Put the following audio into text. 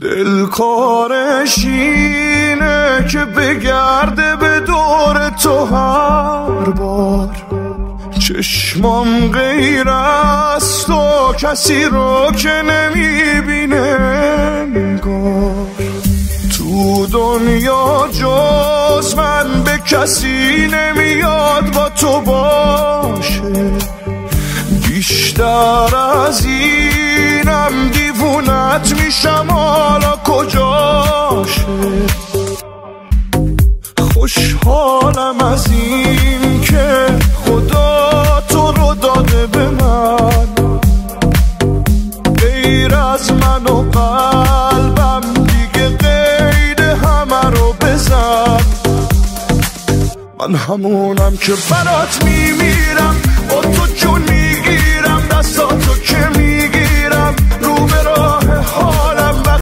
دلکارش اینه که بگرده به دور تو هر بار، چشمام غیر از تو کسی رو که نمیبینه انگار. تو دنیا جز من به کسی نمیاد با تو باشه، بیشتر از اینم دیوونت میشم حالا کجاشه. خوشحالم از این که خدا تو رو داده به من، غیر از من و قلبم دیگه قید همه رو بزن. من همونم که برات میمیرم،